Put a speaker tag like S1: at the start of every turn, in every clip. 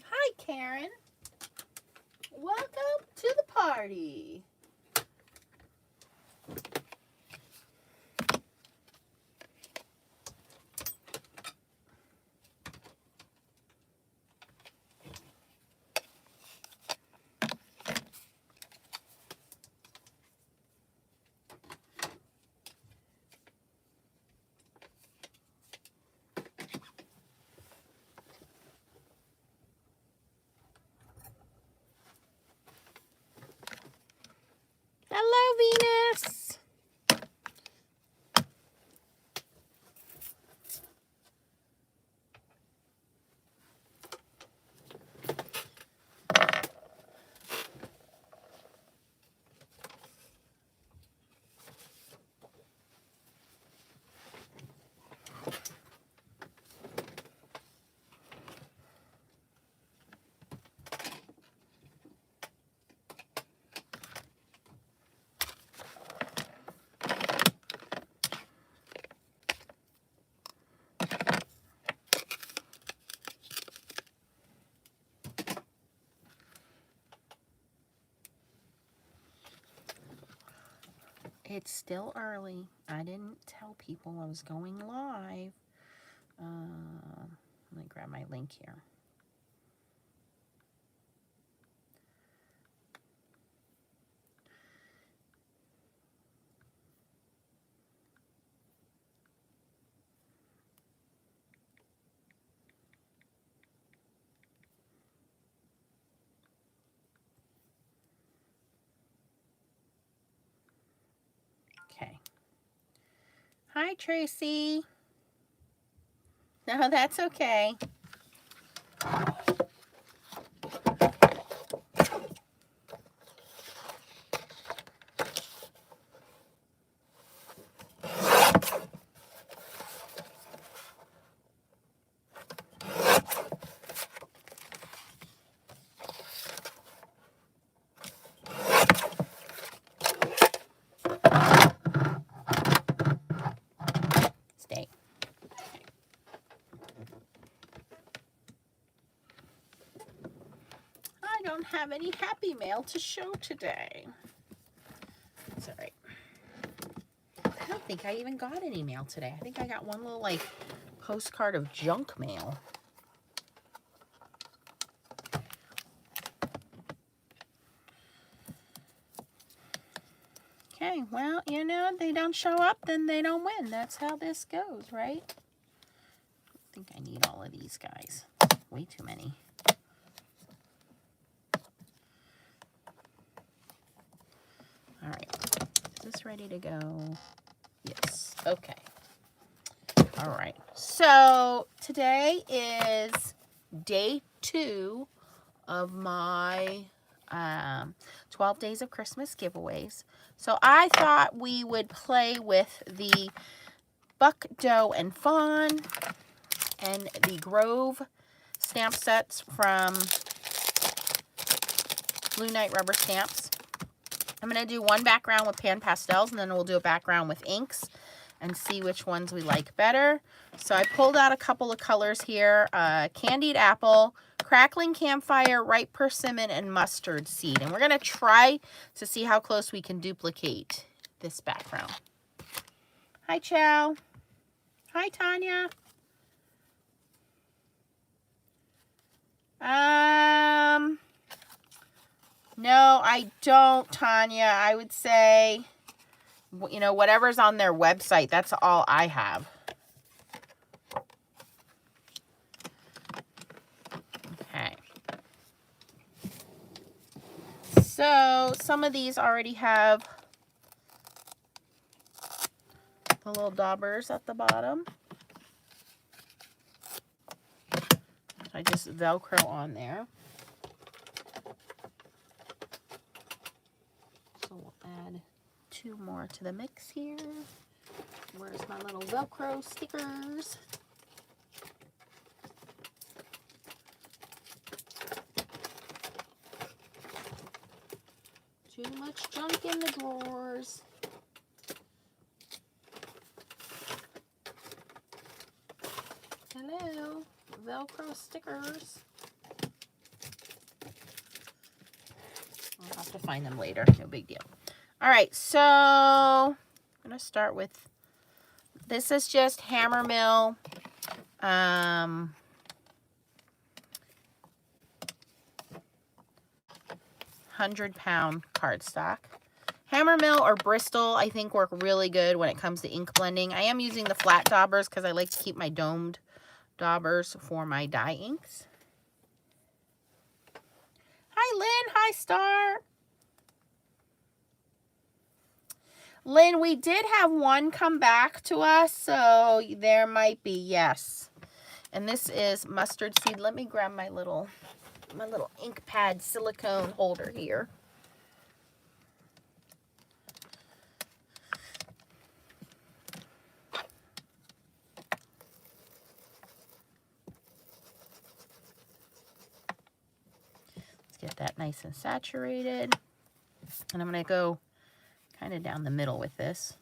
S1: Hi, Karen. Welcome to the party. Hello, Venus. It's still early. I didn't tell people I was going live. Let me grab my link here. Okay. Hi, Tracy. No, that's okay. Stay. I don't have any happy mail to show today. It's all right. I don't think I even got any mail today. I think I got one little, like, postcard of junk mail. Okay, well, you know, they don't show up, then they don't win. That's how this goes, right? I think I need all of these guys. Way too many. All right. Is this ready to go? Yes. Okay. All right. So today is day 2 of my 12 Days of Christmas giveaways. So I thought we would play with the Buck, Doe, and Fawn and the Grove stamp sets from Blue Night Rubber Stamps. I'm going to do one background with Pan Pastels, and then we'll do a background with inks and see which ones we like better. So I pulled out a couple of colors here. Candied Apple, Crackling Campfire, Ripe Persimmon, and Mustard Seed. And we're going to try to see how close we can duplicate this background. Hi, Chow. Hi, Tanya. No, I don't, Tanya. I would say, you know, whatever's on their website, that's all I have. Okay. So some of these already have the little daubers at the bottom. So I just Velcro on there. So we'll add 2 more to the mix here. Where's my little Velcro stickers? Too much junk in the drawers. Hello, Velcro stickers. I'll have to find them later. No big deal. All right, so I'm going to start with, this is just Hammer Mill. 100-pound cardstock. Hammer Mill or Bristol, I think, work really good when it comes to ink blending. I am using the flat daubers because I like to keep my domed daubers for my dye inks. Hi, Lynn. Hi, Star. Lynn, we did have one come back to us, so there might be, yes. And this is mustard seed. Let me grab my little ink pad silicone holder here. Let's get that nice and saturated. And I'm going to go kind of down the middle with this.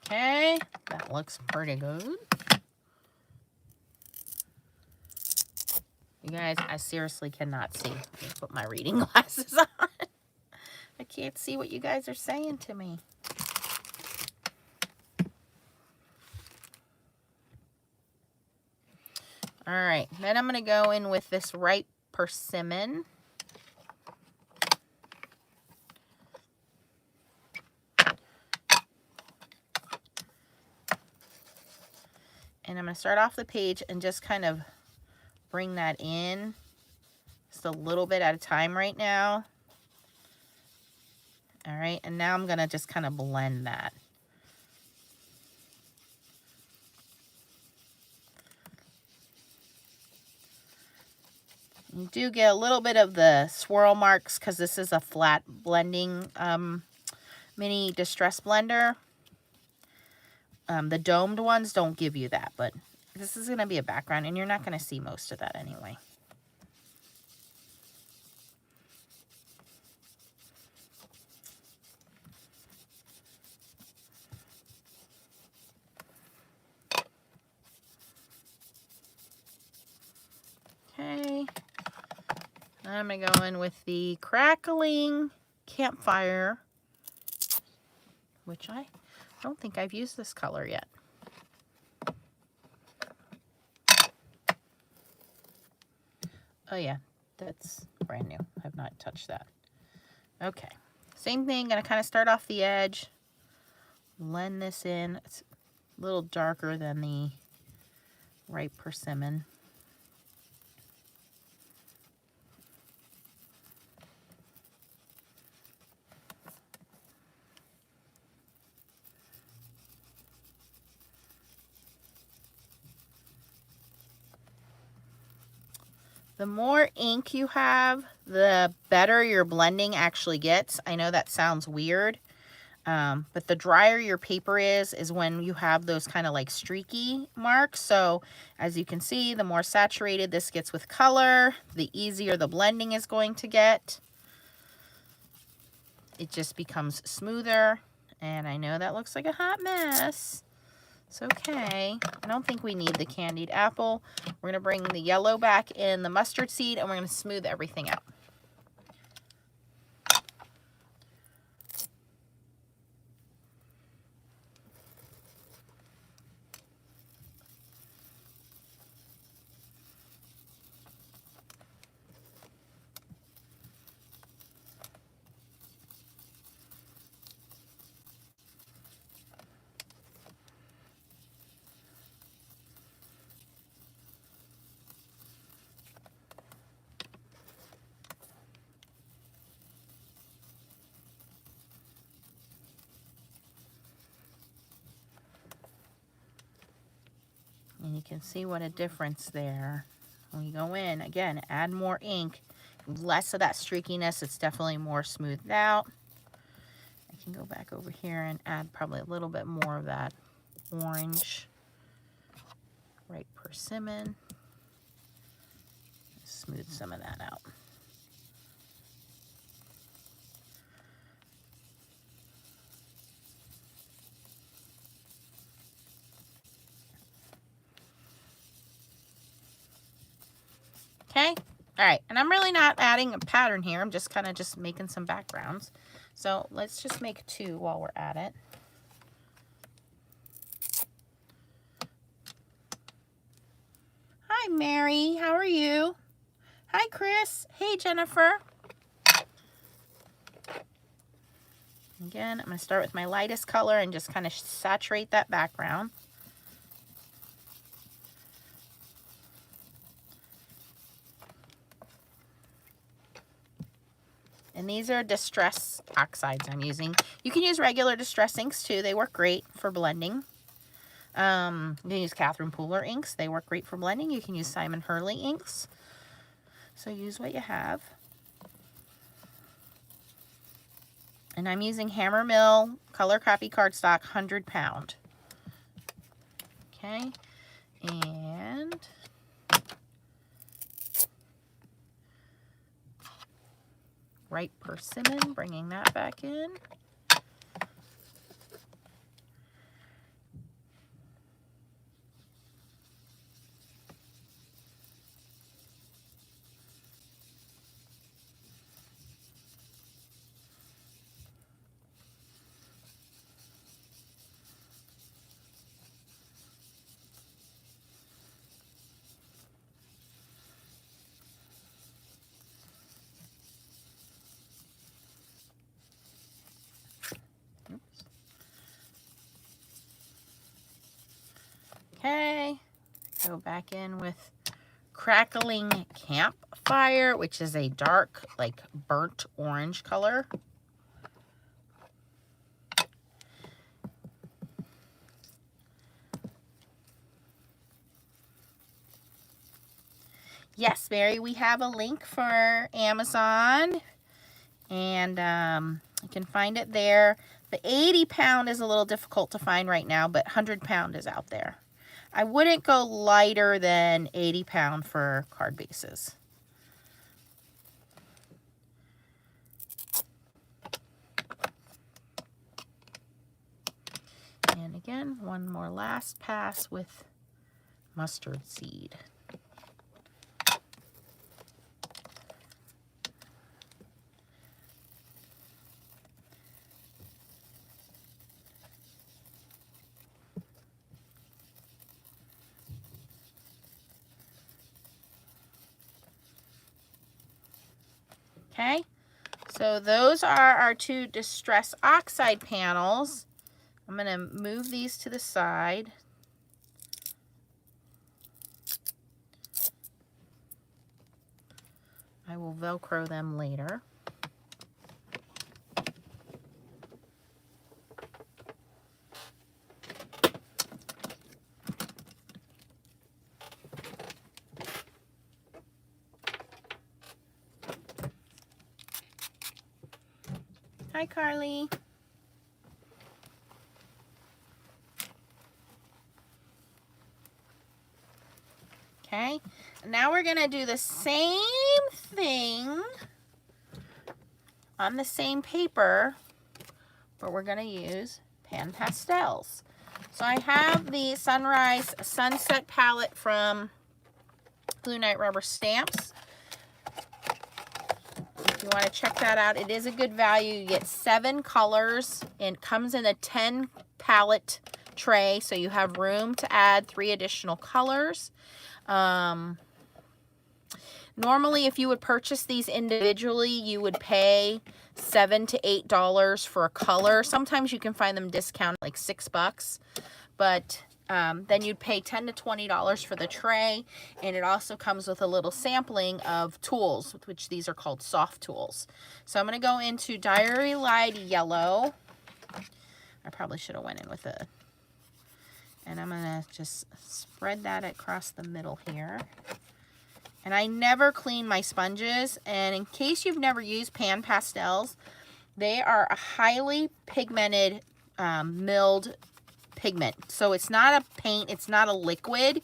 S1: Okay, that looks pretty good. You guys, I seriously cannot see. Let me put my reading glasses on. I can't see what you guys are saying to me. All right, then I'm going to go in with this ripe persimmon. And I'm going to start off the page and just kind of bring that in just a little bit at a time right now. All right, and now I'm going to just kind of blend that. You do get a little bit of the swirl marks because this is a flat blending mini distress blender. The domed ones don't give you that, but this is going to be a background, and you're not going to see most of that anyway. Okay. I'm going to go in with the Crackling Campfire, which I don't think I've used this color yet. Oh yeah, that's brand new. I've not touched that. Okay, same thing. Gonna kind of start off the edge, blend this in. It's a little darker than the ripe persimmon. The more ink you have, the better your blending actually gets. I know that sounds weird, but the drier your paper is when you have those kind of like streaky marks. So as you can see, the more saturated this gets with color, the easier the blending is going to get. It just becomes smoother. And I know that looks like a hot mess. It's okay. I don't think we need the candied apple. We're going to bring the yellow back in the mustard seed, and we're going to smooth everything out. And you can see what a difference there. When you go in, again, add more ink, less of that streakiness. It's definitely more smoothed out. I can go back over here and add probably a little bit more of that orange ripe persimmon. smooth some of that out. Okay, all right, and I'm really not adding a pattern here. I'm just kind of just making some backgrounds. So let's just make 2 while we're at it. Hi, Mary, how are you? Hi, Chris. Hey, Jennifer. Again, I'm going to start with my lightest color and just kind of saturate that background. And these are distress oxides I'm using. You can use regular distress inks too. They work great for blending. You can use Catherine Pooler inks. They work great for blending. You can use Simon Hurley inks. So use what you have. And I'm using Hammer Mill Color Copy Cardstock 100 pound. Okay. And ripe persimmon, bringing that back in. Okay, go back in with Crackling Campfire, which is a dark, like burnt orange color. Yes, Mary, we have a link for Amazon, and you can find it there. The 80 pound is a little difficult to find right now, but 100 pound is out there. I wouldn't go lighter than 80 pound for card bases. And again, one more last pass with mustard seed. Okay, so those are our 2 Distress Oxide panels. I'm going to move these to the side. I will Velcro them later. Hi, Carly. Okay, now we're going to do the same thing on the same paper, but we're going to use Pan Pastels. So I have the Sunrise Sunset palette from Blue Night Rubber Stamps. If you want to check that out, it is a good value. You get 7 colors and comes in a 10 palette tray, so you have room to add 3 additional colors. Normally, if you would purchase these individually, you would pay $7 to $8 for a color. Sometimes you can find them discounted like $6, but then you'd pay $10 to $20 for the tray, and it also comes with a little sampling of tools, which these are called soft tools. So I'm going to go into Diary Light Yellow. I probably should have went in with a, and I'm going to just spread that across the middle here. And I never clean my sponges, and in case you've never used Pan Pastels, they are a highly pigmented milled pigment. So it's not a paint, it's not a liquid.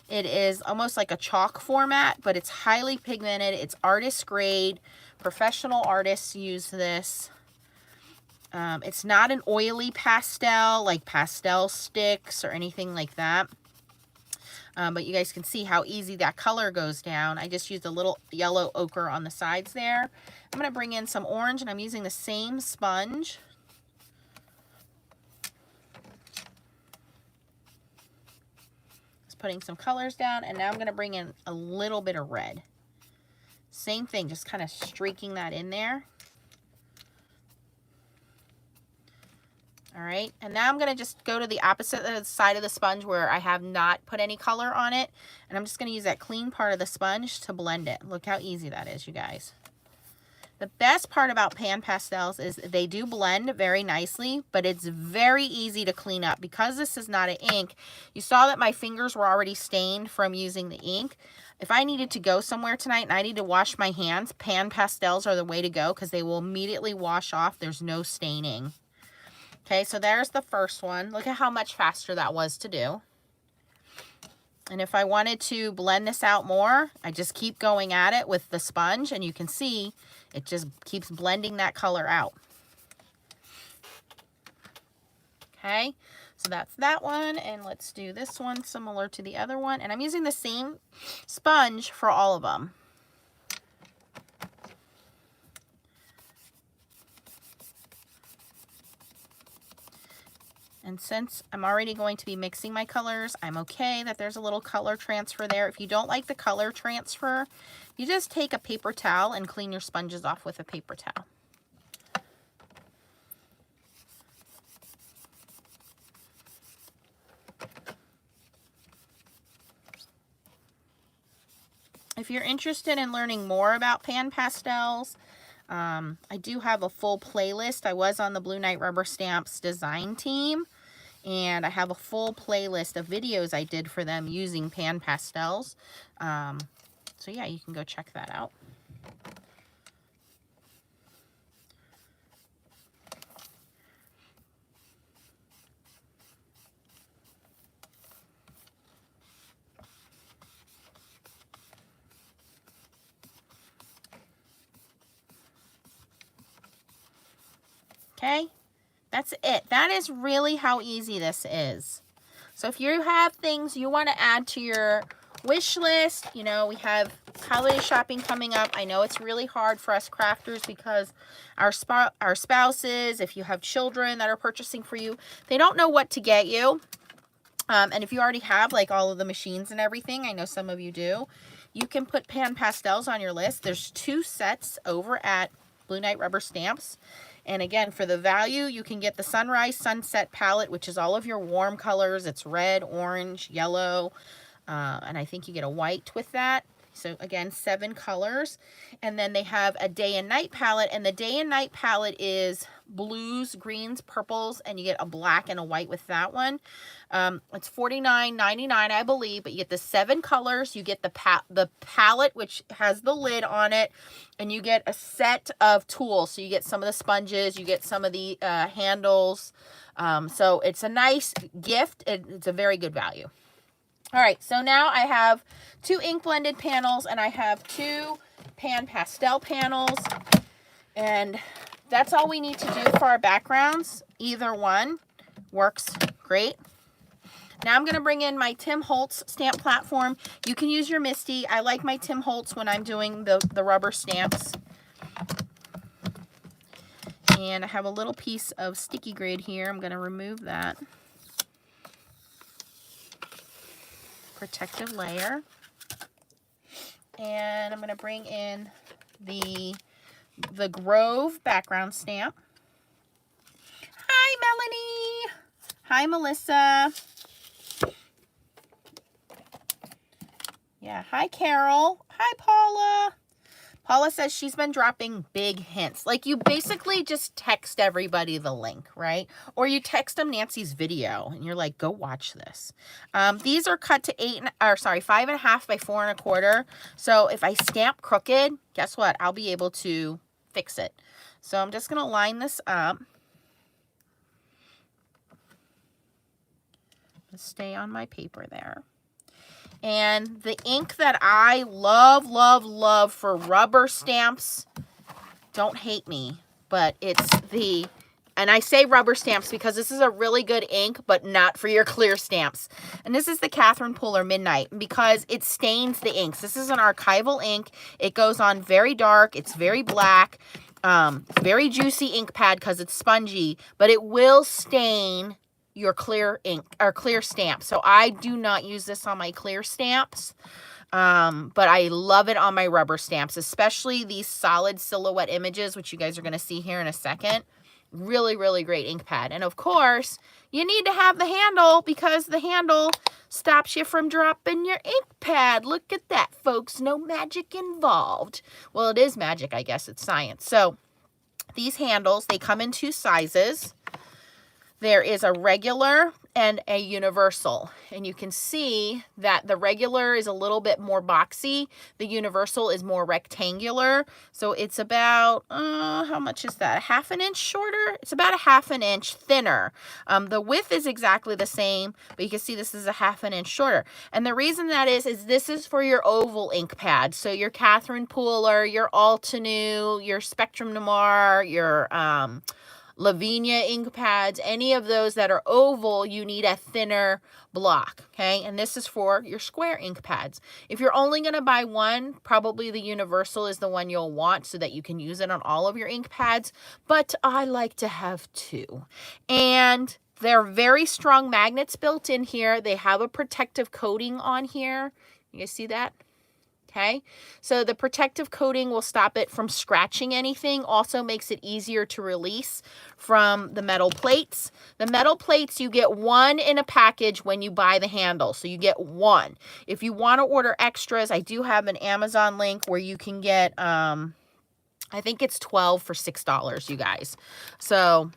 S1: It is almost like a chalk format, but it's highly pigmented. It's artist grade. Professional artists use this. It's not an oily pastel like pastel sticks or anything like that. But you guys can see how easy that color goes down. I just used a little yellow ochre on the sides there. I'm going to bring in some orange, and I'm using the same sponge. Just putting some colors down, and now I'm going to bring in a little bit of red. Same thing, just kind of streaking that in there. All right, and now I'm going to just go to the opposite side of the sponge where I have not put any color on it. And I'm just going to use that clean part of the sponge to blend it. Look how easy that is, you guys. The best part about Pan Pastels is they do blend very nicely, but it's very easy to clean up. Because this is not an ink, you saw that my fingers were already stained from using the ink. If I needed to go somewhere tonight and I need to wash my hands, Pan Pastels are the way to go because they will immediately wash off. There's no staining. Okay, so there's the first one. Look at how much faster that was to do. And if I wanted to blend this out more, I just keep going at it with the sponge, and you can see it just keeps blending that color out. Okay, so that's that one, and let's do this one similar to the other one. And I'm using the same sponge for all of them. And since I'm already going to be mixing my colors, I'm okay that there's a little color transfer there. If you don't like the color transfer, you just take a paper towel and clean your sponges off with a paper towel. If you're interested in learning more about Pan Pastels, I do have a full playlist. I was on the Blue Knight Rubber Stamps design team, and I have a full playlist of videos I did for them using Pan Pastels. So yeah, you can go check that out. Okay, that's it. That is really how easy this is. So if you have things you want to add to your wish list, you know, we have holiday shopping coming up. I know it's really hard for us crafters because our spouses, if you have children that are purchasing for you, they don't know what to get you. And if you already have like all of the machines and everything, I know some of you do, you can put Pan Pastels on your list. There's 2 sets over at Blue Knight Rubber Stamps. And again, for the value, you can get the Sunrise Sunset palette, which is all of your warm colors. It's red, orange, yellow, and I think you get a white with that. So again, 7 colors. And then they have a day and night palette, and the day and night palette is blues, greens, purples, and you get a black and a white with that one. It's $49.99, I believe, but you get the 7 colors. You get the palette, which has the lid on it, and you get a set of tools. So you get some of the sponges, you get some of the handles. So it's a nice gift. It's a very good value. All right, so now I have 2 ink blended panels, and I have 2 Pan Pastel panels, and that's all we need to do for our backgrounds. Either one works great. Now I'm going to bring in my Tim Holtz stamp platform. You can use your Misty. I like my Tim Holtz when I'm doing the rubber stamps. And I have a little piece of sticky grid here. I'm going to remove that protective layer. And I'm going to bring in the Grove background stamp. Hi, Melanie. Hi, Melissa. Yeah, hi, Carol. Hi, Paula. Paula says she's been dropping big hints. Like, you basically just text everybody the link, right? Or you text them Nancy's video, and you're like, go watch this. These are cut to 5.5 by 4 1/4. So if I stamp crooked, guess what? I'll be able to fix it. So I'm just going to line this up. Stay on my paper there. And the ink that I love, love, love for rubber stamps, don't hate me, but it's the, and I say rubber stamps because this is a really good ink, but not for your clear stamps. And this is the Catherine Pooler Midnight because it stains the inks. This is an archival ink. It goes on very dark. It's very black. Very juicy ink pad because it's spongy, but it will stain your clear ink or clear stamp. So I do not use this on my clear stamps. But I love it on my rubber stamps, especially these solid silhouette images, which you guys are going to see here in a second. Really, really great ink pad. And of course, you need to have the handle because the handle stops you from dropping your ink pad. Look at that, folks. No magic involved. Well, it is magic, I guess. It's science. So these handles, they come in 2 sizes. There is a regular and a universal, and you can see that the regular is a little bit more boxy. The universal is more rectangular. So it's about, how much is that? 1/2 inch shorter? It's about 1/2 inch thinner. The width is exactly the same, but you can see this is 1/2 inch shorter. And the reason that is this is for your oval ink pad. So your Catherine Pooler, your Altenew, your Spectrum Noir, your, Lavinia ink pads, any of those that are oval, you need a thinner block, okay? And this is for your square ink pads. If you're only going to buy one, probably the universal is the one you'll want so that you can use it on all of your ink pads, but I like to have 2. And they're very strong magnets built in here. They have a protective coating on here. You guys see that? Okay, so the protective coating will stop it from scratching anything, also makes it easier to release from the metal plates. The metal plates, you get 1 in a package when you buy the handle, so you get 1. If you want to order extras, I do have an Amazon link where you can get, I think it's 12 for $6, you guys. So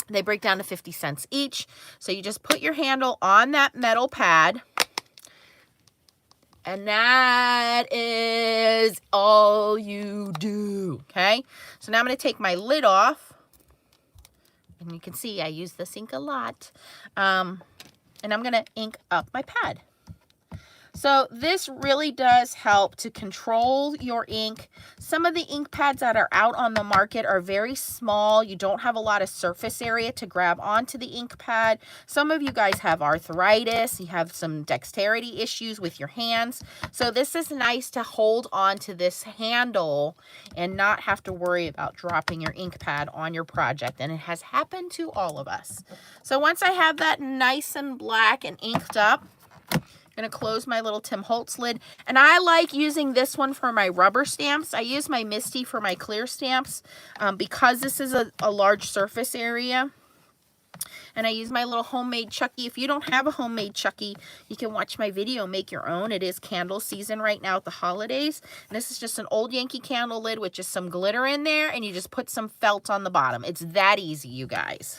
S1: they break down to 50 cents each. So you just put your handle on that metal pad. And that is all you do, okay? So now I'm going to take my lid off. And you can see I use this ink a lot. And I'm going to ink up my pad. So this really does help to control your ink. Some of the ink pads that are out on the market are very small. You don't have a lot of surface area to grab onto the ink pad. Some of you guys have arthritis. You have some dexterity issues with your hands. So this is nice to hold on to this handle and not have to worry about dropping your ink pad on your project. And it has happened to all of us. So once I have that nice and black and inked up, I'm going to close my little Tim Holtz lid. And I like using this one for my rubber stamps. I use my Misty for my clear stamps because this is a large surface area. And I use my little homemade Chucky. If you don't have a homemade Chucky, you can watch my video, make your own. It is candle season right now at the holidays. And this is just an old Yankee candle lid with just some glitter in there. And you just put some felt on the bottom. It's that easy, you guys.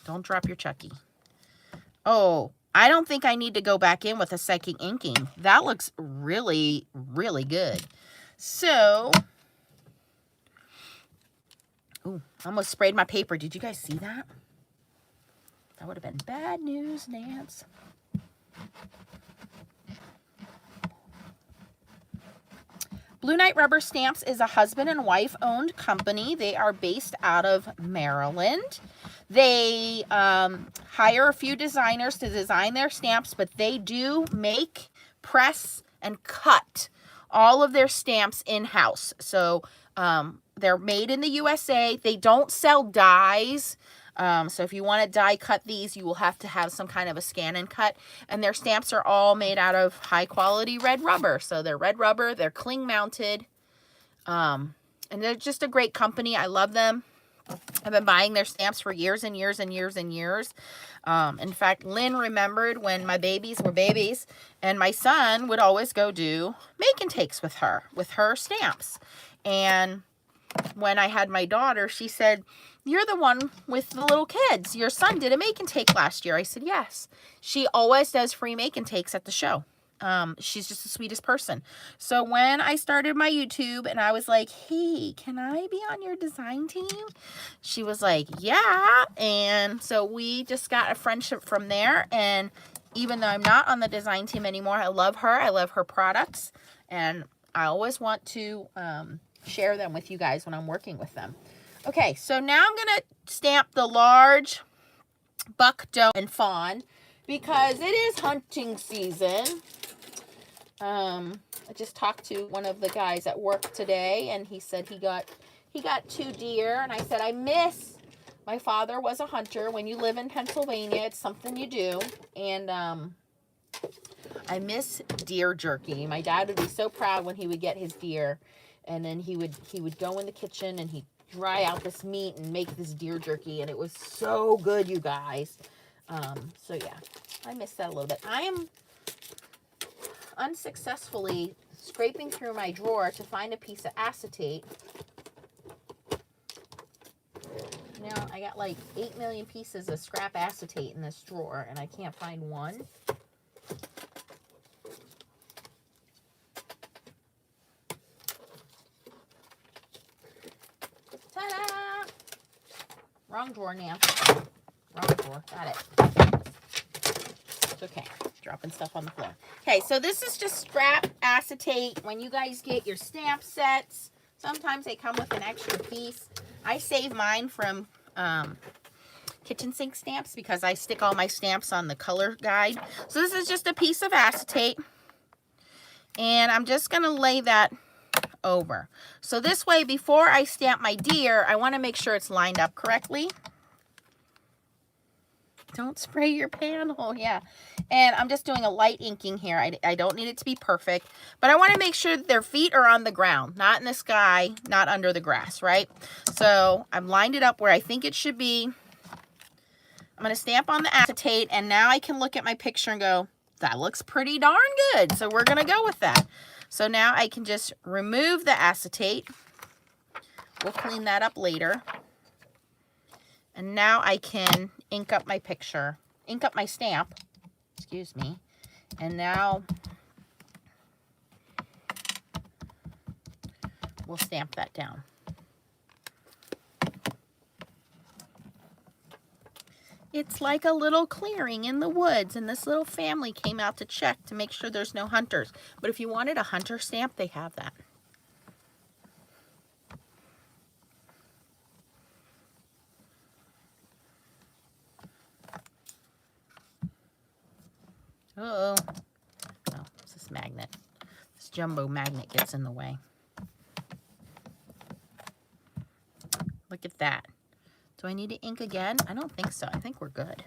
S1: Don't drop your Chucky. Oh, I don't think I need to go back in with a second inking. That looks really, really good. So, ooh, I almost sprayed my paper. Did you guys see that? That would have been bad news, Nance. Blue Knight Rubber Stamps is a husband and wife owned company. They are based out of Maryland. They hire a few designers to design their stamps, but they do make, press, and cut all of their stamps in-house. So they're made in the USA. They don't sell dies. So if you want to die cut these, you will have to have some kind of a scan and cut. And their stamps are all made out of high quality red rubber. So they're red rubber, they're cling mounted. And they're just a great company. I love them. I've been buying their stamps for years and years and years and years. In fact, Lynn remembered when my babies were babies and my son would always go do make and takes with her stamps. And when I had my daughter, she said, "You're the one with the little kids. Your son did a make and take last year." I said, "Yes." She always does free make and takes at the show. she's just the sweetest person. So when I started my YouTube and I was like, hey, can I be on your design team? She was like, yeah. And so we just got a friendship from there. And even though I'm not on the design team anymore, I love her. I love her products. And I always want to share them with you guys when I'm working with them. Okay, so now I'm going to stamp the large buck, doe, and fawn because it is hunting season. I just talked to one of the guys at work today, and he said he got 2 deer, and I said, I miss, my father was a hunter. When you live in Pennsylvania, it's something you do, and I miss deer jerky. My dad would be so proud when he would get his deer, and then he would go in the kitchen and he'd dry out this meat and make this deer jerky, and it was so good, you guys. So yeah, I miss that a little bit. I am unsuccessfully scraping through my drawer to find a piece of acetate. You know, I got like 8 million pieces of scrap acetate in this drawer, and I can't find one. Ta-da! Wrong drawer now. Wrong drawer. Got it. It's okay. Dropping stuff on the floor. Okay, so this is just scrap acetate. When you guys get your stamp sets, sometimes they come with an extra piece. I save mine from kitchen sink stamps because I stick all my stamps on the color guide. So this is just a piece of acetate, and I'm just going to lay that over. So this way, before I stamp my deer, I want to make sure it's lined up correctly. Don't spray your panel. Yeah. And I'm just doing a light inking here. I don't need it to be perfect, but I want to make sure that their feet are on the ground, not in the sky, not under the grass, right? So I've lined it up where I think it should be. I'm going to stamp on the acetate, and now I can look at my picture and go, that looks pretty darn good. So we're going to go with that. So now I can just remove the acetate. We'll clean that up later. And now I can ink up my picture, ink up my stamp, excuse me. And now we'll stamp that down. It's like a little clearing in the woods, and this little family came out to check to make sure there's no hunters. But if you wanted a hunter stamp, they have that. Uh-oh. Oh, it's this magnet. This jumbo magnet gets in the way. Look at that. Do I need to ink again? I don't think so. I think we're good.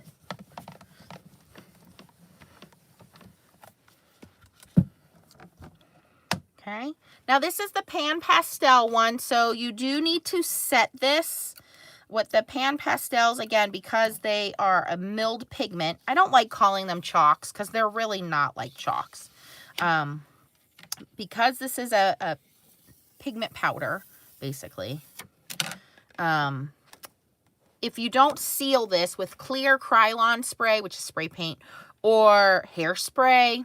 S1: Okay. Now this is the Pan Pastel one, so you do need to set this. With the Pan Pastels, again, because they are a milled pigment, I don't like calling them chalks because they're really not like chalks. Because this is a pigment powder, basically, if you don't seal this with clear Krylon spray, which is spray paint, or hairspray,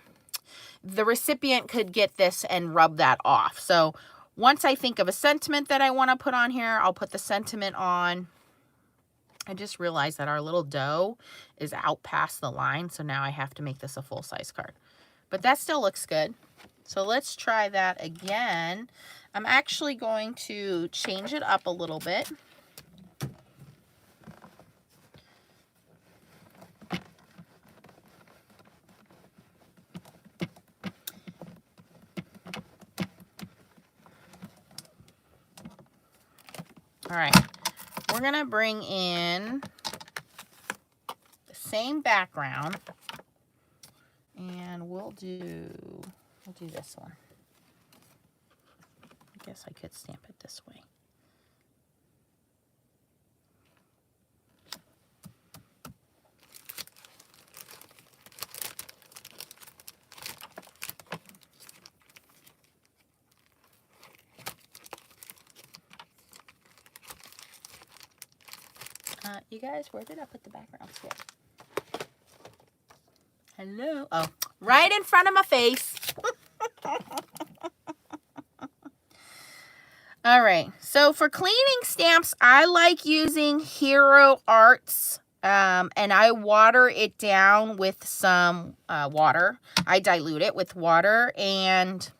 S1: the recipient could get this and rub that off. So once I think of a sentiment that I want to put on here, I'll put the sentiment on. I just realized that our little doe is out past the line, so now I have to make this a full-size card. But that still looks good. So let's try that again. I'm actually going to change it up a little bit. All right. We're going to bring in the same background, and we'll do this one. I guess I could stamp it this way. You guys, where did I put the background stick? Hello? Oh, right in front of my face. All right, so for cleaning stamps, I like using Hero Arts, and I water it down with some water. I dilute it with water and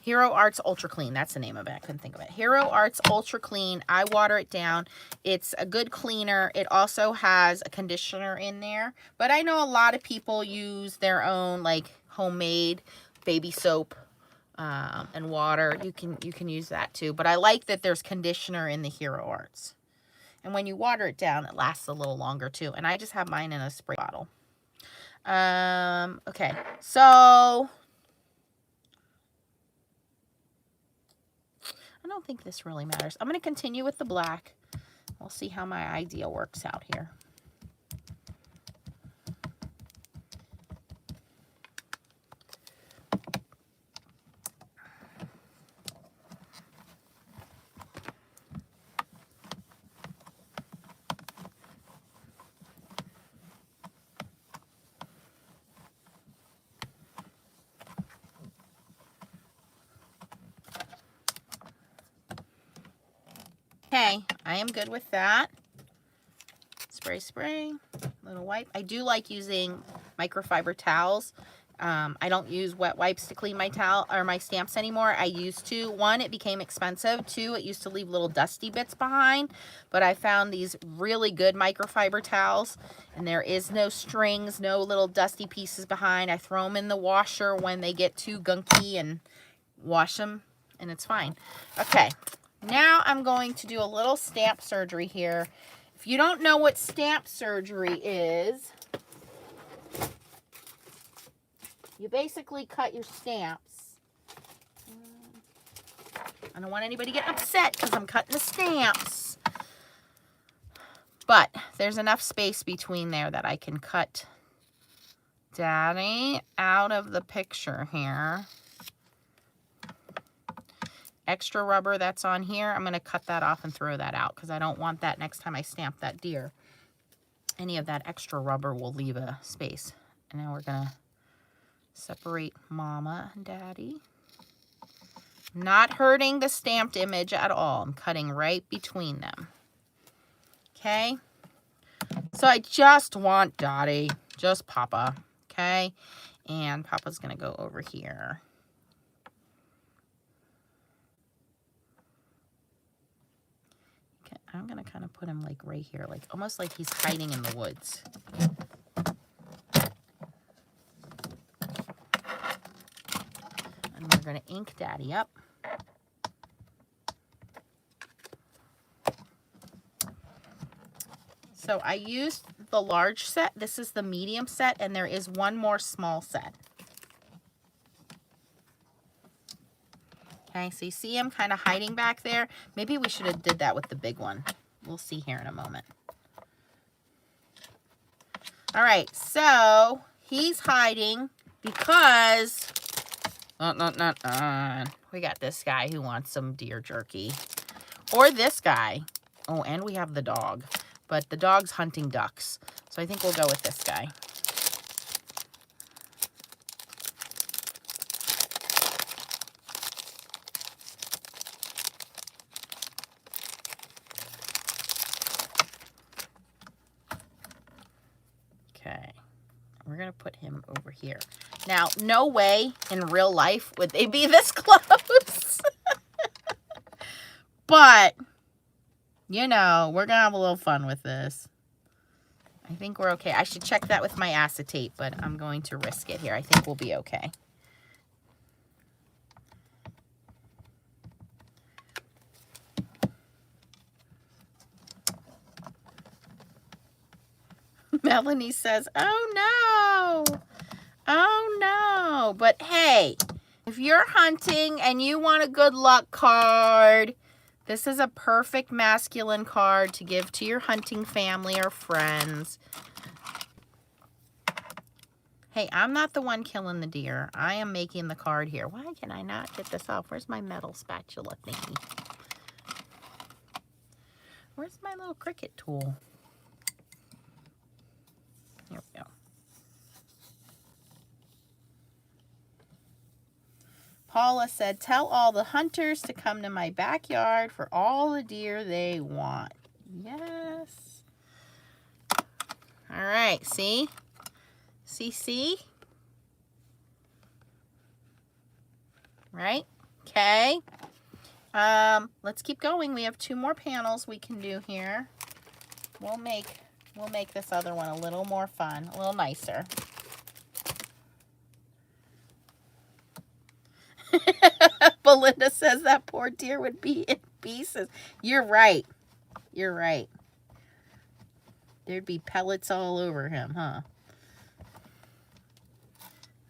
S1: Hero Arts Ultra Clean. That's the name of it. I couldn't think of it. Hero Arts Ultra Clean. I water it down. It's a good cleaner. It also has a conditioner in there. But I know a lot of people use their own like homemade baby soap and water. You can use that too. But I like that there's conditioner in the Hero Arts. And when you water it down, it lasts a little longer too. And I just have mine in a spray bottle. Okay, so I don't think this really matters. I'm going to continue with the black. We'll see how my idea works out here. Okay, I am good with that. Spray, spray, little wipe. I do like using microfiber towels. I don't use wet wipes to clean my towel or my stamps anymore. I used to. One, it became expensive. Two, it used to leave little dusty bits behind. But I found these really good microfiber towels, and there is no strings, no little dusty pieces behind. I throw them in the washer when they get too gunky and wash them, and it's fine. Okay. Now I'm going to do a little stamp surgery here. If you don't know what stamp surgery is, you basically cut your stamps. I don't want anybody getting upset because I'm cutting the stamps. But there's enough space between there that I can cut Daddy out of the picture here. Extra rubber that's on here, I'm going to cut that off and throw that out because I don't want that next time I stamp that deer. Any of that extra rubber will leave a space. And now we're going to separate Mama and Daddy. Not hurting the stamped image at all. I'm cutting right between them. Okay? So I just want Dottie, just Papa. Okay? And Papa's going to go over here. I'm going to kind of put him like right here, like almost like he's hiding in the woods. And we're going to ink Daddy up. So I used the large set. This is the medium set, and there is one more small set. Okay, so you see him kind of hiding back there. Maybe we should have did that with the big one. We'll see here in a moment. All right, so he's hiding because we got this guy who wants some deer jerky. Or this guy. Oh, and we have the dog. But the dog's hunting ducks. So I think we'll go with this guy. Okay. We're going to put him over here. Now, no way in real life would they be this close. But, you know, we're going to have a little fun with this. I think we're okay. I should check that with my acetate, but I'm going to risk it here. I think we'll be okay. Melanie says, oh no. Oh no. But hey, if you're hunting and you want a good luck card, this is a perfect masculine card to give to your hunting family or friends. Hey, I'm not the one killing the deer. I am making the card here. Why can I not get this off? Where's my metal spatula thingy? Where's my little Cricut tool? Here we go. Paula said, tell all the hunters to come to my backyard for all the deer they want. Yes. All right, see? See? Right? Okay. Let's keep going. We have 2 more panels we can do here. We'll make this other one a little more fun, a little nicer. Belinda says that poor deer would be in pieces. You're right. You're right. There'd be pellets all over him, huh?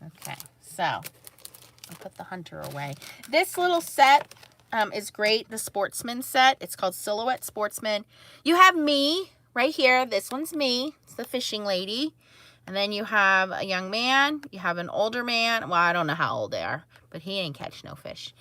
S1: Okay, so I'll put the hunter away. This little set is great, the Sportsman set. It's called Silhouette Sportsman. You have me right here. This one's me. It's the fishing lady. And then you have a young man. You have an older man. Well, I don't know how old they are, but he ain't catch no fish.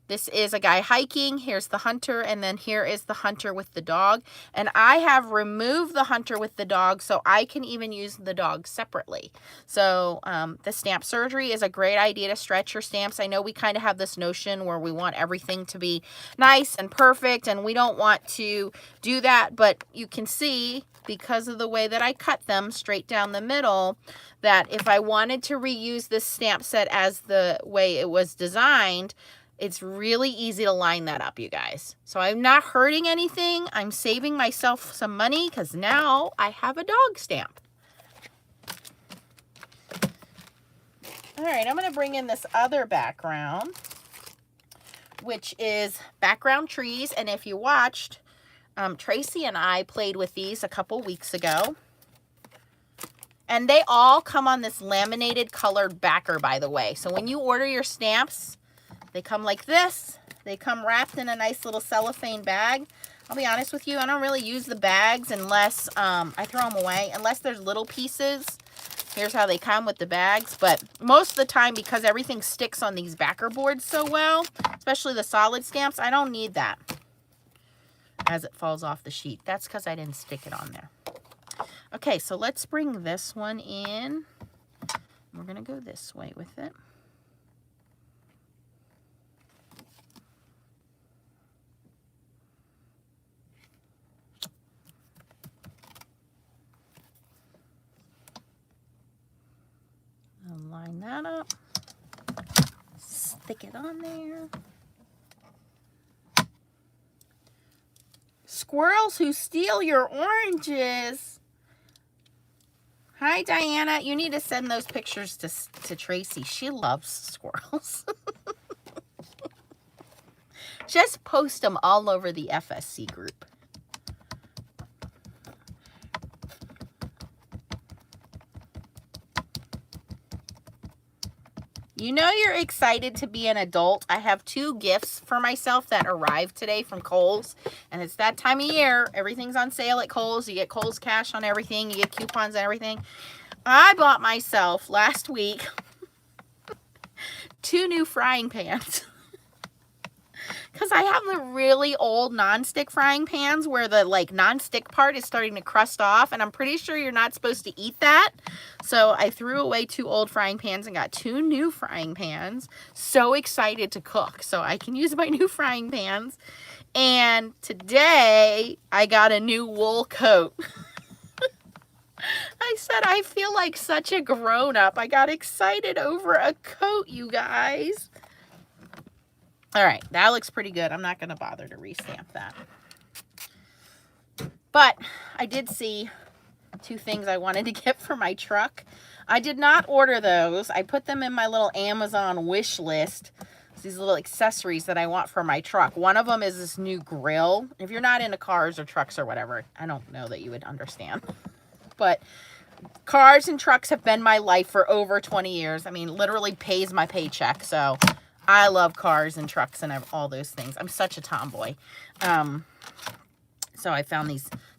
S1: This is a guy hiking. Here's the hunter, and then here is the hunter with the dog. And I have removed the hunter with the dog so I can even use the dog separately. So the stamp surgery is a great idea to stretch your stamps. I know we kind of have this notion where we want everything to be nice and perfect, and we don't want to do that, but you can see because of the way that I cut them straight down the middle, that if I wanted to reuse this stamp set as the way it was designed, it's really easy to line that up, you guys. So I'm not hurting anything. I'm saving myself some money because now I have a dog stamp. All right, I'm going to bring in this other background, which is background trees. And if you watched, Tracy and I played with these a couple weeks ago. And they all come on this laminated colored backer, by the way. So when you order your stamps, they come like this. They come wrapped in a nice little cellophane bag. I'll be honest with you, I don't really use the bags unless I throw them away, unless there's little pieces. Here's how they come with the bags. But most of the time, because everything sticks on these backer boards so well, especially the solid stamps, I don't need that as it falls off the sheet. That's because I didn't stick it on there. Okay, so let's bring this one in. We're going to go this way with it. Line that up, stick it on there. Squirrels who steal your oranges. Hi, Diana. You need to send those pictures to Tracy. She loves squirrels. Just post them all over the FSC group. You know you're excited to be an adult. I have 2 gifts for myself that arrived today from Kohl's. And it's that time of year. Everything's on sale at Kohl's. You get Kohl's cash on everything. You get coupons and everything. I bought myself last week 2 new frying pans. Because I have the really old nonstick frying pans where the nonstick part is starting to crust off. And I'm pretty sure you're not supposed to eat that. So I threw away 2 old frying pans and got 2 new frying pans. So excited to cook. So I can use my new frying pans. And today I got a new wool coat. I said I feel like such a grown-up. I got excited over a coat, you guys. All right, that looks pretty good. I'm not going to bother to restamp that. But I did see 2 things I wanted to get for my truck. I did not order those. I put them in my little Amazon wish list. It's these little accessories that I want for my truck. One of them is this new grill. If you're not into cars or trucks or whatever, I don't know that you would understand. But cars and trucks have been my life for over 20 years. I mean, literally pays my paycheck. So I love cars and trucks and all those things. I'm such a tomboy. So I found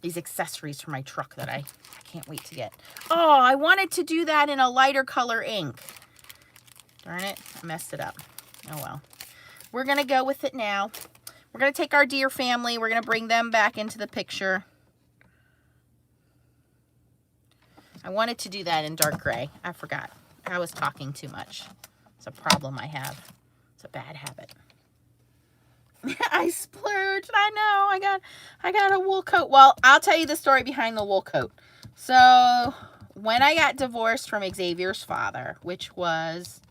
S1: these accessories for my truck that I can't wait to get. Oh, I wanted to do that in a lighter color ink. Darn it, I messed it up. Oh well. We're going to go with it now. We're going to take our deer family. We're going to bring them back into the picture. I wanted to do that in dark gray. I forgot. I was talking too much. It's a problem I have. It's a bad habit. I splurged. I know. I got a wool coat. Well, I'll tell you the story behind the wool coat. So when I got divorced from Xavier's father, which was,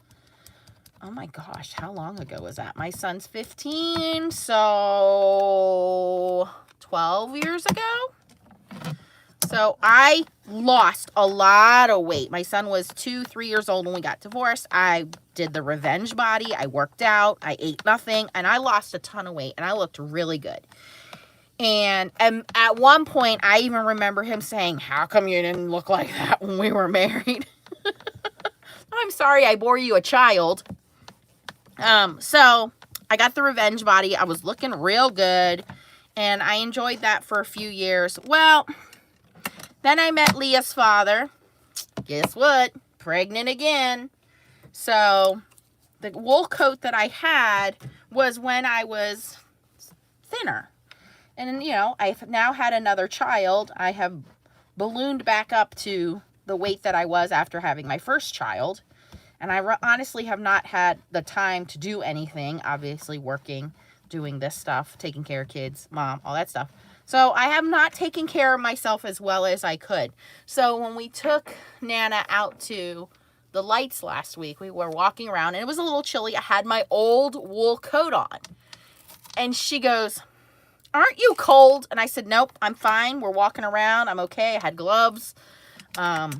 S1: oh my gosh, how long ago was that? My son's 15, so 12 years ago. So I lost a lot of weight. My son was 3 years old when we got divorced. I did the revenge body. I worked out. I ate nothing. And I lost a ton of weight. And I looked really good. And at one point, I even remember him saying, how come you didn't look like that when we were married? I'm sorry I bore you a child. So I got the revenge body. I was looking real good. And I enjoyed that for a few years. Well, then I met Leah's father. Guess what? Pregnant again. So the wool coat that I had was when I was thinner. And, you know, I've now had another child. I have ballooned back up to the weight that I was after having my first child. And I honestly have not had the time to do anything. Obviously working, doing this stuff, taking care of kids, mom, all that stuff. So I have not taken care of myself as well as I could. So when we took Nana out to the lights last week, we were walking around and it was a little chilly. I had my old wool coat on. And she goes, aren't you cold? And I said, nope, I'm fine. We're walking around. I'm okay. I had gloves. I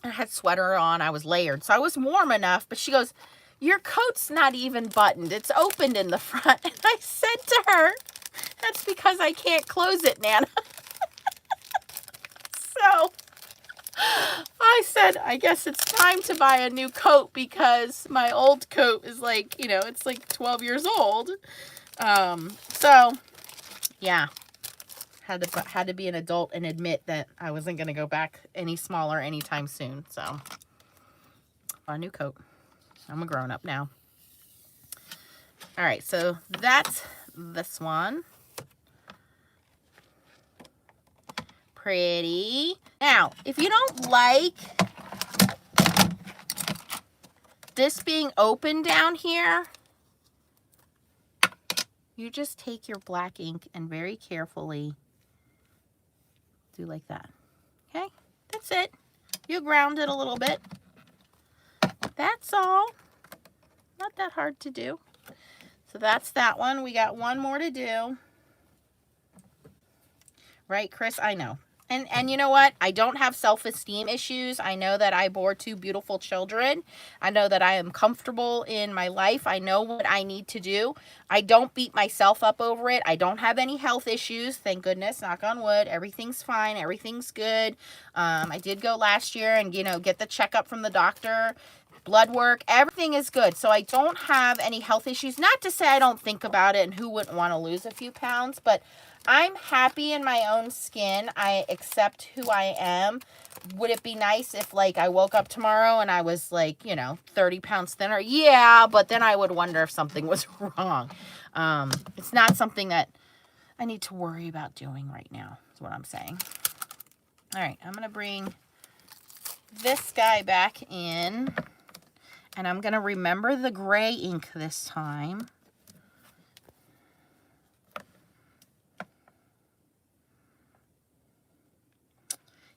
S1: had sweater on. I was layered. So I was warm enough. But she goes, your coat's not even buttoned. It's opened in the front. And I said to her, that's because I can't close it, Nana. So I said, I guess it's time to buy a new coat because my old coat is like, you know, it's like 12 years old. So yeah, had to be an adult and admit that I wasn't going to go back any smaller anytime soon. So a new coat. I'm a grown up now. All right. So that's this one. Pretty. Now, if you don't like this being open down here, you just take your black ink and very carefully do like that. Okay, that's it. You ground it a little bit. That's all. Not that hard to do. So that's that one. We got one more to do. Right, Chris? I know. And you know what? I don't have self-esteem issues. I know that I bore 2 beautiful children. I know that I am comfortable in my life. I know what I need to do. I don't beat myself up over it. I don't have any health issues. Thank goodness. Knock on wood. Everything's fine. Everything's good. I did go last year and, you know, get the checkup from the doctor. Blood work. Everything is good. So I don't have any health issues. Not to say I don't think about it and who wouldn't want to lose a few pounds, but I'm happy in my own skin. I accept who I am. Would it be nice if, like, I woke up tomorrow and I was, like, you know, 30 pounds thinner? Yeah, but then I would wonder if something was wrong. It's not something that I need to worry about doing right now, is what I'm saying. All right, I'm going to bring this guy back in, and I'm going to remember the gray ink this time.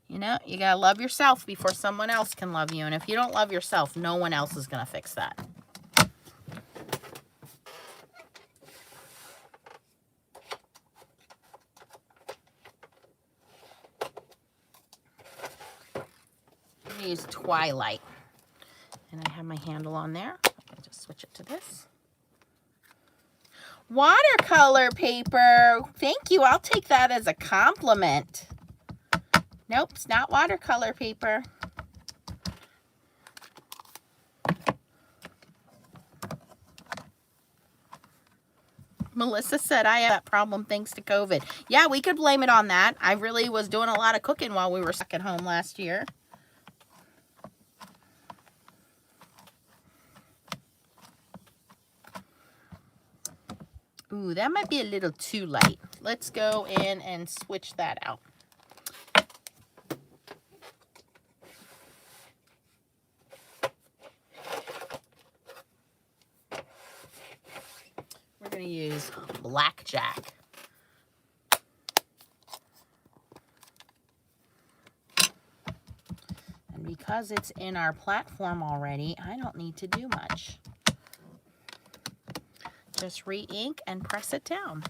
S1: You know, you got to love yourself before someone else can love you. And if you don't love yourself, no one else is going to fix that. I'm going to use Twilight. And I have my handle on there. I'll just switch it to this. Watercolor paper. Thank you. I'll take that as a compliment. Nope, it's not watercolor paper. Melissa said I have that problem thanks to COVID. Yeah, we could blame it on that. I really was doing a lot of cooking while we were stuck at home last year. Ooh, that might be a little too light. Let's go in and switch that out. is Blackjack. And because it's in our platform already, I don't need to do much. Just re-ink and press it down.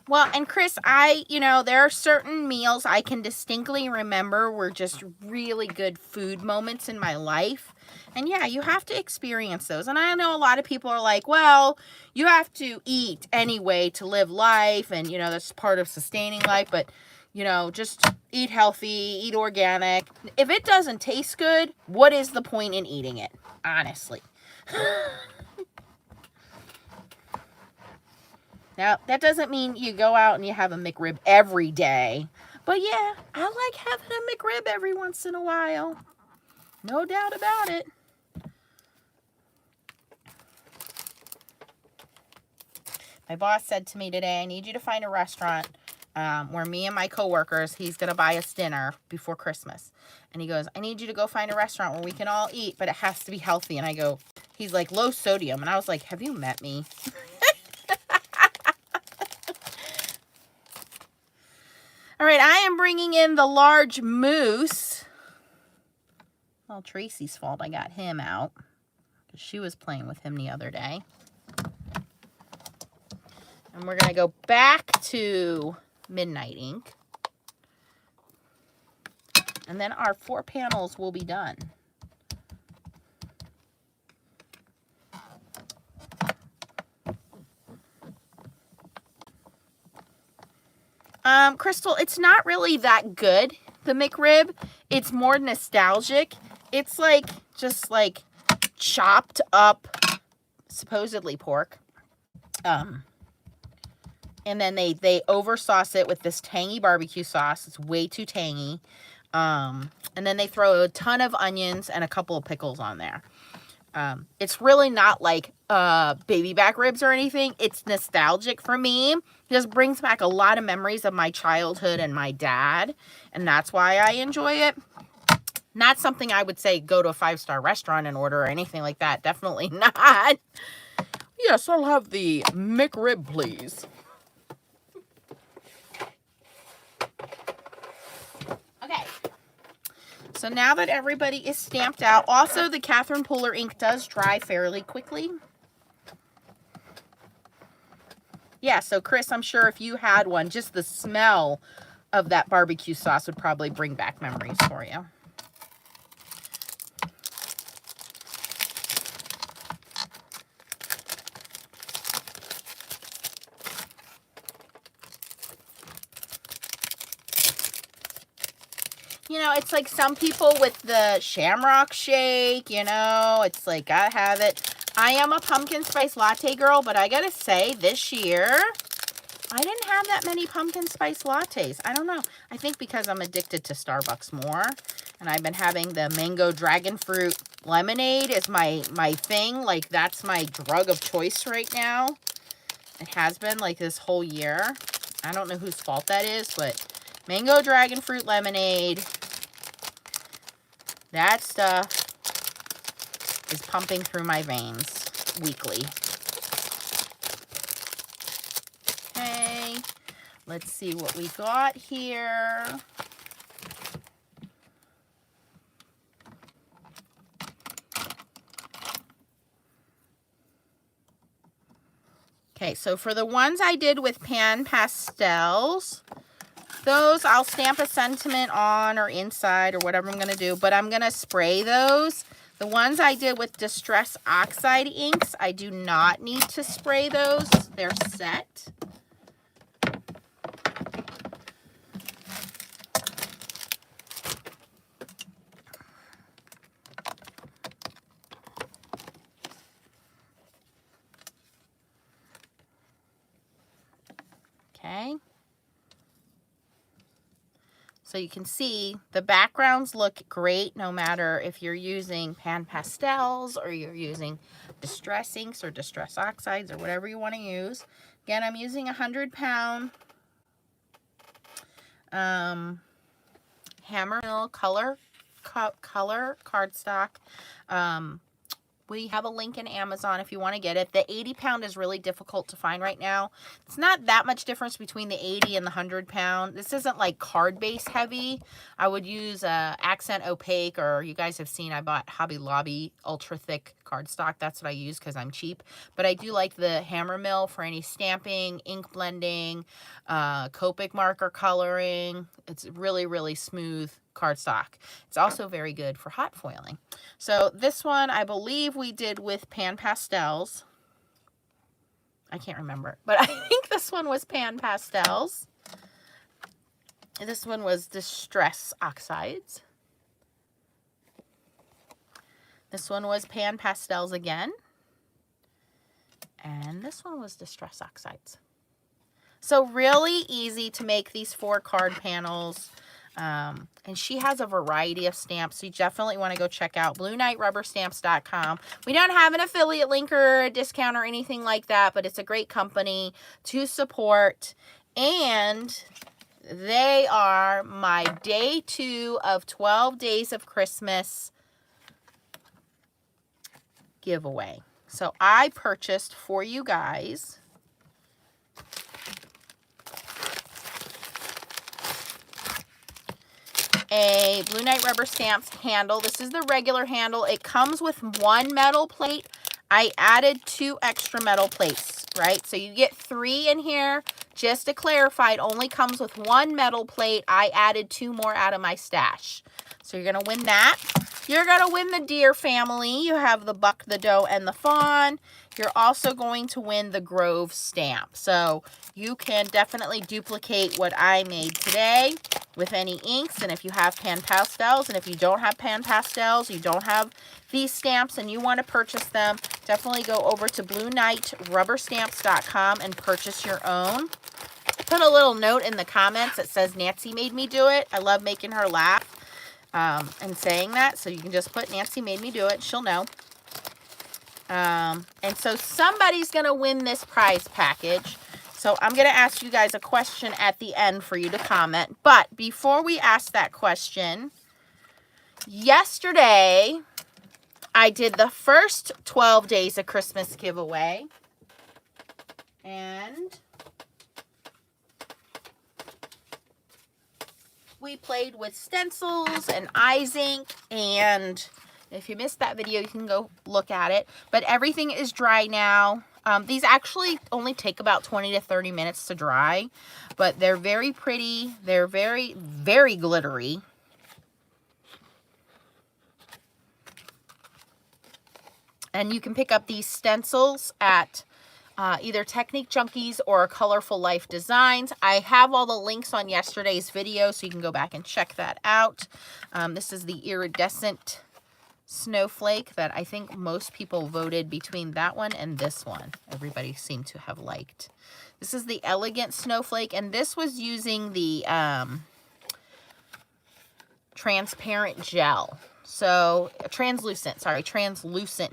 S1: Well, and Chris, there are certain meals I can distinctly remember were just really good food moments in my life. And yeah, you have to experience those. And I know a lot of people are like, well, you have to eat anyway to live life. And, that's part of sustaining life. But, just eat healthy, eat organic. If it doesn't taste good, what is the point in eating it? Honestly. Now, that doesn't mean you go out and you have a McRib every day. But yeah, I like having a McRib every once in a while. No doubt about it. My boss said to me today, I need you to find a restaurant where me and my coworkers, he's going to buy us dinner before Christmas. And he goes, I need you to go find a restaurant where we can all eat, but it has to be healthy. And I go, he's like, low sodium. And I was like, have you met me? All right, I am bringing in the large moose. Well, Tracy's fault I got him out because she was playing with him the other day. And we're going to go back to Midnight Ink. And then our 4 panels will be done. Crystal, it's not really that good, the McRib. It's more nostalgic. It's just like chopped up, supposedly pork. And then they oversauce it with this tangy barbecue sauce. It's way too tangy. And then they throw a ton of onions and a couple of pickles on there. It's really not like baby back ribs or anything. It's nostalgic for me. It just brings back a lot of memories of my childhood and my dad. And that's why I enjoy it. Not something I would say go to a 5-star restaurant and order or anything like that. Definitely not. Yes, I'll have the McRib, please. Okay. So now that everybody is stamped out, also the Catherine Pooler ink does dry fairly quickly. Yeah, so Chris, I'm sure if you had one, just the smell of that barbecue sauce would probably bring back memories for you. It's like some people with the shamrock shake, it's like, gotta have it. I am a pumpkin spice latte girl, but I gotta say, this year, I didn't have that many pumpkin spice lattes. I don't know. I think because I'm addicted to Starbucks more, and I've been having the mango dragon fruit lemonade is my thing. Like, that's my drug of choice right now. It has been, like, this whole year. I don't know whose fault that is, but mango dragon fruit lemonade, that stuff is pumping through my veins weekly. Okay, let's see what we got here. Okay, so for the ones I did with Pan Pastels, those I'll stamp a sentiment on or inside or whatever I'm going to do, but I'm going to spray those. The ones I did with Distress Oxide inks, I do not need to spray those. They're set. Okay. So you can see the backgrounds look great no matter if you're using Pan Pastels or you're using Distress inks or Distress Oxides or whatever you want to use. Again, I'm using 100-pound Hammer Mill color cardstock. We have a link in Amazon if you want to get it. The 80 pound is really difficult to find right now. It's not that much difference between the 80 and the 100 pound. This isn't like card base heavy. I would use Accent Opaque, or you guys have seen I bought Hobby Lobby ultra thick cardstock. That's what I use because I'm cheap. But I do like the Hammer Mill for any stamping, ink blending, Copic marker coloring. It's really, really smooth cardstock. It's also very good for hot foiling. So this one I believe we did with Pan Pastels. I can't remember, but I think this one was Pan Pastels. This one was Distress Oxides. This one was Pan Pastels again. And this one was Distress Oxides. So really easy to make these 4 card panels. And she has a variety of stamps, so you definitely want to go check out BlueKnightRubberStamps.com. We don't have an affiliate link or a discount or anything like that, but it's a great company to support. And they are my day 2 of 12 Days of Christmas giveaway. So I purchased for you guys a Blue Knight Rubber Stamps handle. This is the regular handle. It comes with 1 metal plate. I added 2 extra metal plates, right? So you get 3 in here. Just to clarify, it only comes with 1 metal plate. I added 2 more out of my stash. So you're going to win that. You're going to win the deer family. You have the buck, the doe, and the fawn. You're also going to win the Grove stamp. So you can definitely duplicate what I made today with any inks. And if you have Pan Pastels, and if you don't have Pan Pastels, you don't have these stamps and you want to purchase them, definitely go over to BlueKnightRubberStamps.com and purchase your own. Put a little note in the comments that says Nancy made me do it. I love making her laugh and saying that. So you can just put Nancy made me do it. She'll know. And so somebody's going to win this prize package. So I'm going to ask you guys a question at the end for you to comment. But before we ask that question, yesterday I did the first 12 Days of Christmas giveaway. And we played with stencils and eyes ink, and if you missed that video, you can go look at it. But everything is dry now. These actually only take about 20 to 30 minutes to dry, but they're very pretty. They're very, very glittery. And you can pick up these stencils at either Technique Junkies or Colorful Life Designs. I have all the links on yesterday's video, so you can go back and check that out. This is the Iridescent Snowflake that I think most people voted between that one and this one. Everybody seemed to have liked. This is the Elegant Snowflake, and this was using the transparent gel. So translucent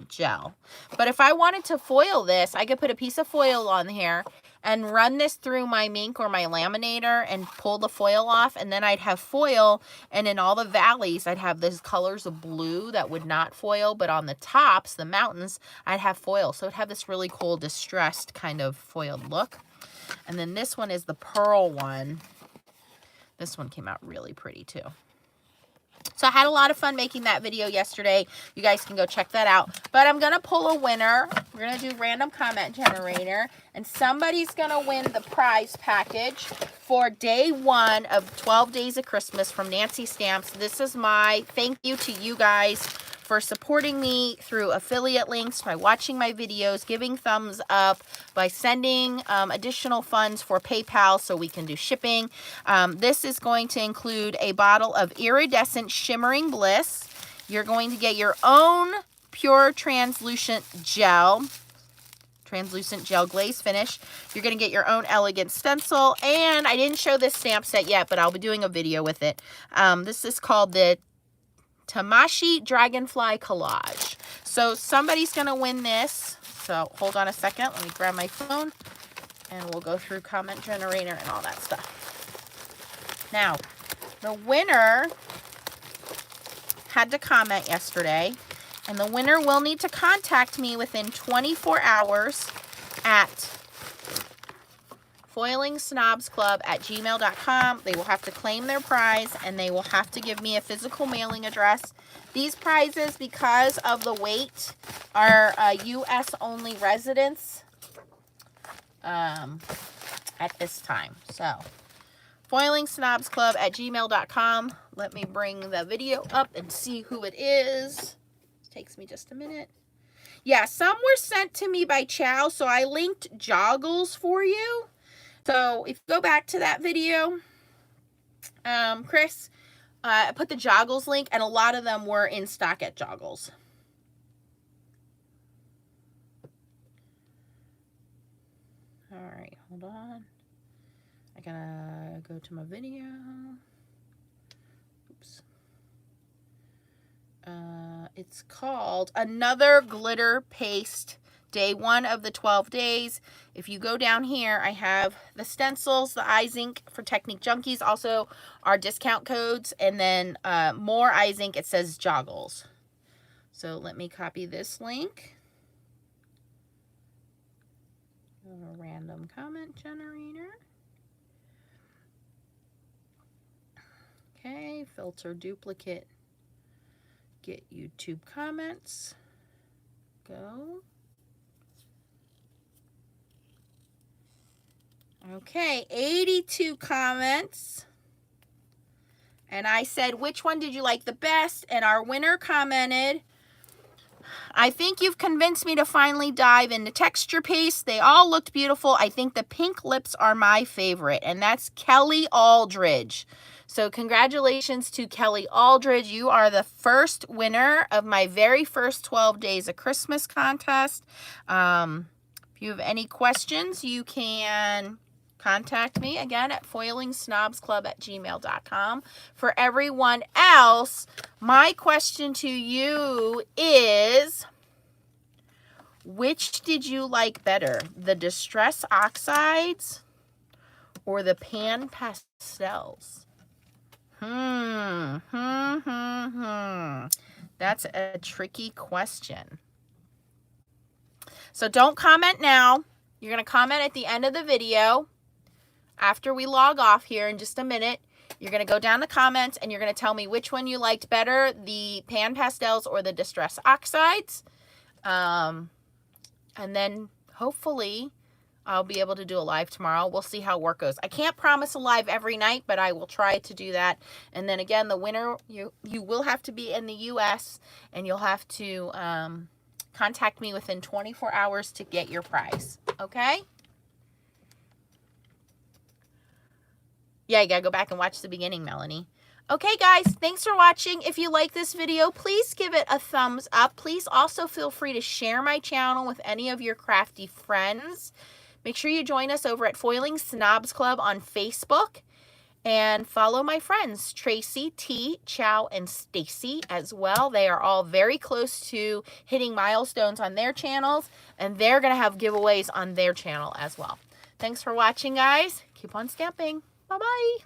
S1: gel. But if I wanted to foil this, I could put a piece of foil on here and run this through my Mink or my laminator and pull the foil off, and then I'd have foil, and in all the valleys I'd have these colors of blue that would not foil, but on the tops, the mountains, I'd have foil. So it'd have this really cool distressed kind of foiled look. And then this one is the pearl one. This one came out really pretty too. So I had a lot of fun making that video yesterday. You guys can go check that out. But I'm going to pull a winner. We're going to do random comment generator. And somebody's going to win the prize package for day 1 of 12 Days of Christmas from Nancy Stamps. This is my thank you to you guys for supporting me through affiliate links, by watching my videos, giving thumbs up, by sending additional funds for PayPal so we can do shipping. This is going to include a bottle of Iridescent Shimmering Bliss. You're going to get your own pure translucent gel glaze finish. You're going to get your own elegant stencil, and I didn't show this stamp set yet, but I'll be doing a video with it. This is called the Tamashi Dragonfly Collage. So somebody's going to win this. So hold on a second. Let me grab my phone and we'll go through comment generator and all that stuff. Now, the winner had to comment yesterday, And the winner will need to contact me within 24 hours at foilingsnobsclub@gmail.com. They will have to claim their prize, and they will have to give me a physical mailing address. These prizes, because of the weight, are U.S. only residents at this time. So, foilingsnobsclub@gmail.com. Let me bring the video up and see who it is. Takes me just a minute. Yeah, some were sent to me by Chow, so I linked joggles for you. So if you go back to that video, Chris, I put the joggles link, and a lot of them were in stock at joggles. All right, hold on. I gotta go to my video. Oops. It's called Another Glitter Paste, day 1 of the 12 days. If you go down here, I have the stencils, the eyes ink for Technique Junkies, also our discount codes, and then more eyes ink. It says joggles. So let me copy this link. A random comment generator. Okay, filter duplicate. Get YouTube comments. Go. Okay, 82 comments. And I said, which one did you like the best? And our winner commented, I think you've convinced me to finally dive into texture paste. They all looked beautiful. I think the pink lips are my favorite. And that's Kelly Aldridge. So congratulations to Kelly Aldridge. You are the first winner of my very first 12 Days of Christmas contest. If you have any questions, you can contact me again at foilingsnobsclub@gmail.com. For everyone else, my question to you is, which did you like better, the Distress Oxides or the Pan Pastels? That's a tricky question. So don't comment now. You're going to comment at the end of the video. After we log off here in just a minute, you're going to go down the comments and you're going to tell me which one you liked better, the Pan Pastels or the Distress Oxides. And then hopefully I'll be able to do a live tomorrow. We'll see how work goes. I can't promise a live every night, but I will try to do that. And then again, the winner, you will have to be in the U.S. and you'll have to contact me within 24 hours to get your prize. Okay? Yeah, you gotta go back and watch the beginning, Melanie. Okay, guys, thanks for watching. If you like this video, please give it a thumbs up. Please also feel free to share my channel with any of your crafty friends. Make sure you join us over at Foiling Snobs Club on Facebook. And follow my friends, Tracy, T, Chow, and Stacy as well. They are all very close to hitting milestones on their channels. And they're going to have giveaways on their channel as well. Thanks for watching, guys. Keep on stamping. Bye-bye.